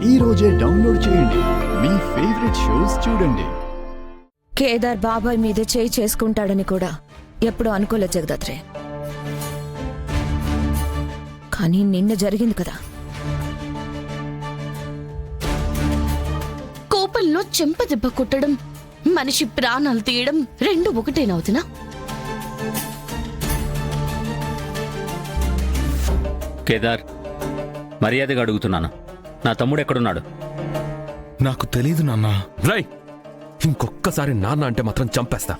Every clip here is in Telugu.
ఈ రోజే డౌన్లోడ్ చేయండి. మీ ఫేవరెట్ షోస్ చూడండి. కేదార్ బాబాయ్ మీద చేయి చేసుకుంటాడని కూడా ఎప్పుడూ అనుకోలేదు జగదాత్రే. కానీ నిన్న జరిగింది కదా. కోపంలో చెంపదెబ్బ కొట్టడం, మనిషి ప్రాణాలు తీయడం రెండు ఒకటేనవుతున్నా? కేదార్, మర్యాదగా అడుగుతున్నాను, నా తమ్ముడు ఎక్కడున్నాడు? నాకు తెలీదు నాన్న. రై, ఇంకొక్కసారి నాన్న అంటే మాత్రం చంపేస్తా.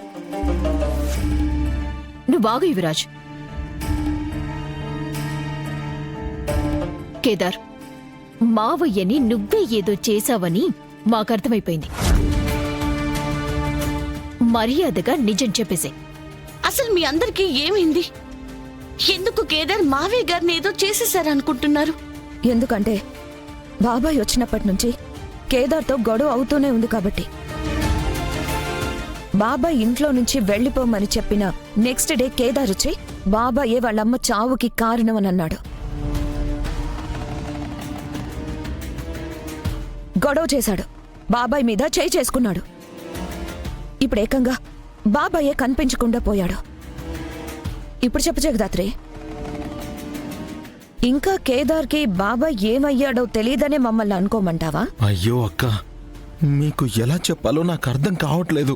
నువ్వు బాగు యువరాజ్. కేదార్, మావయ్యని నువ్వే ఏదో చేశావని మాకర్థమైపోయింది. మర్యాదగా నిజం చెప్పేసే. అసలు మీ అందరికీ ఏమైంది? ఎందుకు కేదార్ మావయ్య గారిని ఏదో చేసేశారనుకుంటున్నారు? ఎందుకంటే బాబాయ్ వచ్చినప్పటి నుంచి కేదార్తో గొడవ అవుతూనే ఉంది కాబట్టి. బాబాయ్ ఇంట్లో నుంచి వెళ్లిపోమని చెప్పిన నెక్స్ట్ డే కేదార్ వచ్చి బాబాయే వాళ్ళమ్మ చావుకి కారణమని అన్నాడు. గొడవ చేశాడు, బాబాయ్ మీద చేయి చేసుకున్నాడు. ఇప్పుడు ఏకంగా బాబాయే కనిపించకుండా పోయాడు. ఇప్పుడు చెప్పు జగదాత్రి, ఇంకా కేదార్కి బాబాయ్ ఏమయ్యాడో తెలీదనే మమ్మల్ని అనుకోమంటావా? అయ్యో అక్క, మీకు ఎలా చెప్పాలో నాకు అర్థం కావట్లేదు.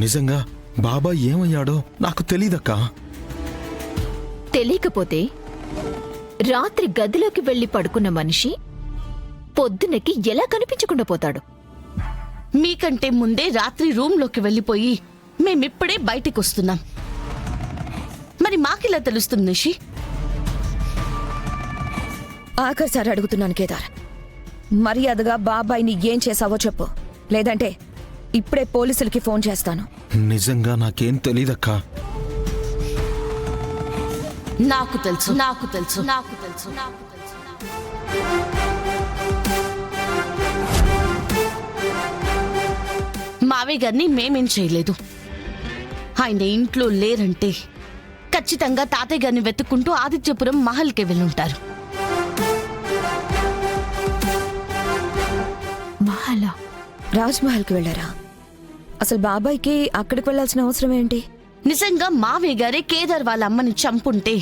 నిజంగా బాబాయ్ ఏమయ్యాడో నాకు తెలీదక్కా. తెలియకపోతే రాత్రి గదిలోకి వెళ్లి పడుకున్న మనిషి పొద్దునకి ఎలా కనిపించకుండా పోతాడు? మీకంటే ముందే రాత్రి రూంలోకి వెళ్ళిపోయి మేమిప్పుడే బయటికి వస్తున్నాం. మరి మాకిలా తెలుస్తుంది నిషి? ఆఖరిసారి అడుగుతున్నాను కేదార్, మర్యాదగా బాబాయ్ని ఏం చేశావో చెప్పు, లేదంటే ఇప్పుడే పోలీసులకి ఫోన్ చేస్తాను. నిజంగా నాకేం తెలీదక్కా. నాకు తెలుసు, నాకు తెలుసు, నాకు తెలుసు, నాకు తెలుసు. మావయ్య గారిని మేమేం చేయలేదు. ఆయన ఇంట్లో లేరంటే ఖచ్చితంగా తాతయ్య గారిని వెతుక్కుంటూ ఆదిత్యపురం మహల్కి వెళ్ళుంటారు. మహలా? రాజ్మహల్కి వెళ్ళారా? అసలు బాబాయ్కి అక్కడికి వెళ్లాల్సిన అవసరం ఏంటి? నిజంగా మావయ్య గారే కేదార్ వాళ్ళ అమ్మని చంపుంటే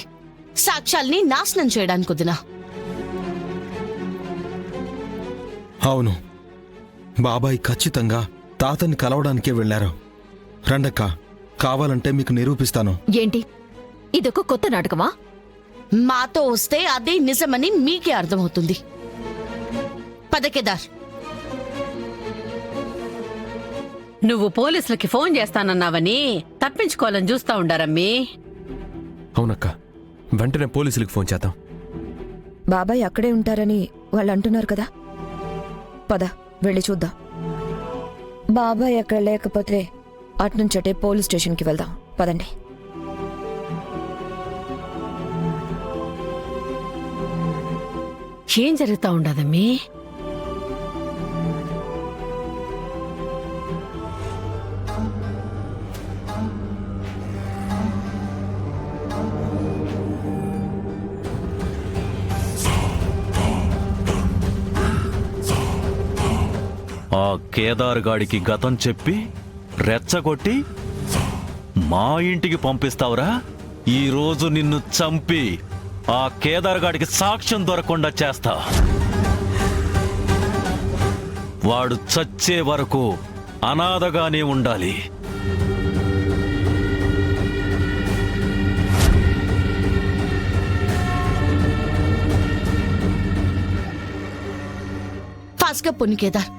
సాక్ష్యాల్ని నాశనం చేయడానికి వదినా. అవును, బాబాయ్ ఖచ్చితంగా తాతని కలవడానికే వెళ్లారు. రండక్క, కావాలంటే మీకు నిరూపిస్తాను. ఏంటి ఇదొక కొత్త నాటకమా? మాతో వస్తే అదే నిజమని మీకే అర్థమవుతుంది. పద కేదార్. నువ్వు పోలీసులకి ఫోన్ చేస్తానన్నావని తప్పించుకోవాలని చూస్తా ఉండారమ్మీ. అవునక్క, వెంటనే పోలీసులకు ఫోన్ చేద్దాం. బాబాయ్ అక్కడే ఉంటారని వాళ్ళు అంటున్నారు కదా. పద వెళ్ళి చూద్దాం. బాబాయ్ అక్కడ లేకపోతే అట్నుంచటే పోలీస్ స్టేషన్కి వెళ్దాం. పదండి. ఏం జరుగుతా ఉండదమ్మీ? ఆ కేదార్ గాడికి గతం చెప్పి రెచ్చగొట్టి మా ఇంటికి పంపిస్తావురా? ఈరోజు నిన్ను చంపి ఆ కేదార్ గాడికి సాక్ష్యం దొరకకుండా చేస్తా. వాడు చచ్చే వరకు అనాథగానే ఉండాలి. ఫాస్ట్గా పొన్ని కేదార్.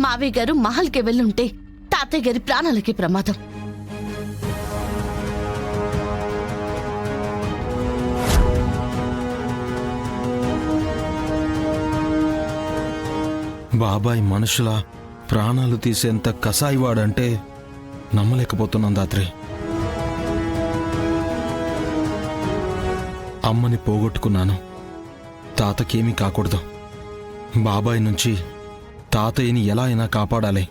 మావయ్య గారు మహల్కి వెళ్ళుంటే తాతయ్య గారి ప్రాణాలకి ప్రమాదం. బాబాయ్ మనుషుల ప్రాణాలు తీసేంత కసాయివాడంటే నమ్మలేకపోతున్నాం దాత్రి. అమ్మని పోగొట్టుకున్నాను, తాతకేమీ కాకూడదు. బాబాయ్ నుంచి తాతయ్యని ఎలా అయినా కాపాడాలి.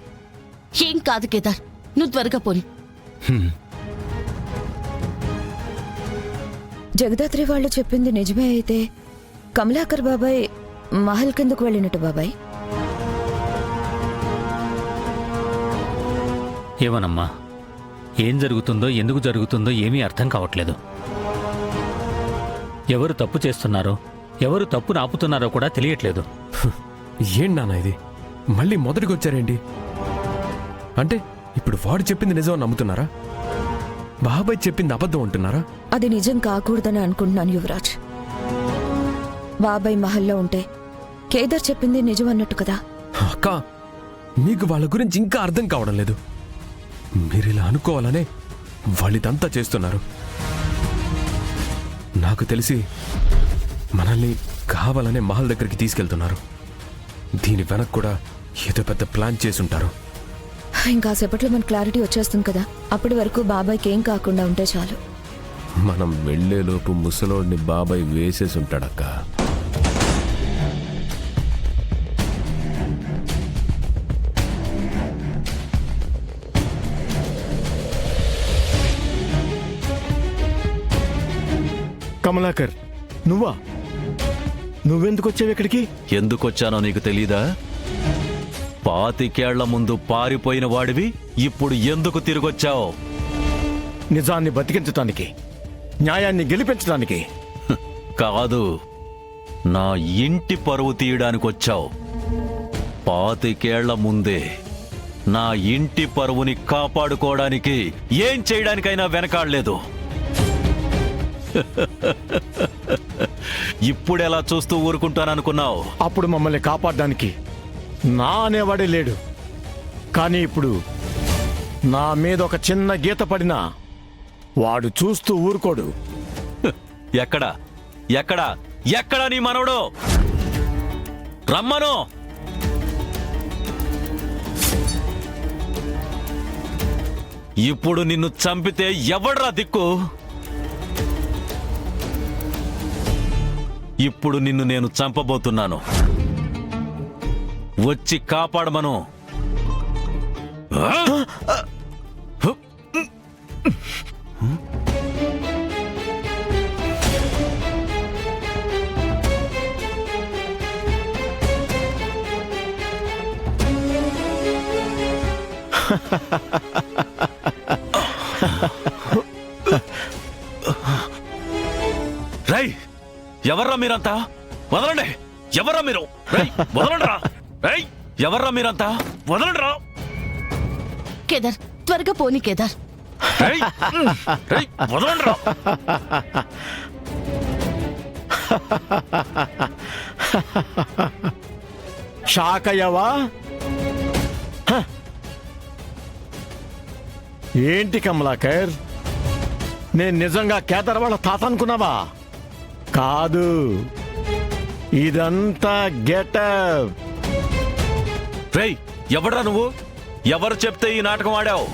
ఏం కాదు కేదార్, నువ్వు త్వరగా పోని. జగదాత్రి వాళ్ళు చెప్పింది నిజమే అయితే కమలాకర్ బాబాయ్ మహల్ కిందకు వెళ్ళినట్టు బాబాయ్? ఏమోనమ్మా, ఏం జరుగుతుందో ఎందుకు జరుగుతుందో ఏమీ అర్థం కావట్లేదు. ఎవరు తప్పు చేస్తున్నారో ఎవరు తప్పును ఆపుతున్నారో కూడా తెలియట్లేదు. ఏం నాన్న ఇది? మళ్ళీ మొదటికి వచ్చారేంటి? అంటే ఇప్పుడు వాడు చెప్పింది నిజం నమ్ముతున్నారా? బాబాయ్ చెప్పింది అబద్ధం అంటున్నారా? అది నిజం కాకూడదని అనుకుంటున్నాను యువరాజ్. బాబాయ్ మహల్లో ఉంటే కేదార్ చెప్పింది నిజం అన్నట్టు కదా. అక్క, మీకు వాళ్ళ గురించి ఇంకా అర్థం కావడం లేదు. మీరిలా అనుకోవాలనే వాళ్ళిదంతా చేస్తున్నారు. నాకు తెలిసి మనల్ని కావాలనే మహల్ దగ్గరికి తీసుకెళ్తున్నారు. దీని వెనక కూడా ఏదో పెద్ద ప్లాన్ చేసుంటారు. ఇంకాసేపట్లో మన క్లారిటీ వచ్చేస్తుంది కదా. అప్పటి వరకు బాబాయ్కి ఏం కాకుండా ఉంటే చాలు. మనం వెళ్లేలోపు ముసలోడిని బాబాయ్ వేసేసి ఉంటాడక్క. కమలాకర్, నువ్వా? నువ్వెందుకు వచ్చావు ఇక్కడికి? ఎందుకొచ్చానో నీకు తెలీదా? 25 ఏళ్ల ముందు పారిపోయిన వాడివి ఇప్పుడు ఎందుకు తిరిగొచ్చావు? నిజాన్ని బతికించటానికి, న్యాయాన్ని గెలిపించడానికి. కాదు, నా ఇంటి పరువు తీయడానికి వచ్చావు. 25 ఏళ్ల ముందే నా ఇంటి పరువుని కాపాడుకోవడానికి ఏం చేయడానికైనా వెనకాడలేదు. ఇప్పుడెలా చూస్తూ ఊరుకుంటాననుకున్నావు? అప్పుడు మమ్మల్ని కాపాడడానికి నా అనేవాడే లేడు. కానీ ఇప్పుడు నా మీద ఒక చిన్న గీత పడినా వాడు చూస్తూ ఊరుకోడు. ఎక్కడా ఎక్కడా ఎక్కడా నీ మనవడు? రమ్మను. ఇప్పుడు నిన్ను చంపితే ఎవడ్రా దిక్కు? ఇప్పుడు నిన్ను నేను చంపబోతున్నాను. వచ్చి కాపాడమను. రై, ఎవర్రా మీరంతా? వదలండి! ఎవర్రా మీరు? రై, వదలండిరా! రై, ఎవర్రా మీరంతా? వదలండిరా! కేదార్, త్వరగా పోనీ కేదార్. రై, రై, వదలండిరా! షాక్ అయ్యావా? ఏంటి కమలాకర్, నేను నిజంగా కేదార్ వాళ్ళ తాత అనుకున్నావా? కాదు, ఇదంతా గెటప్. రేయ్, ఎవడ్రా నువ్వు? ఎవరు చెప్తే ఈ నాటకం ఆడావు?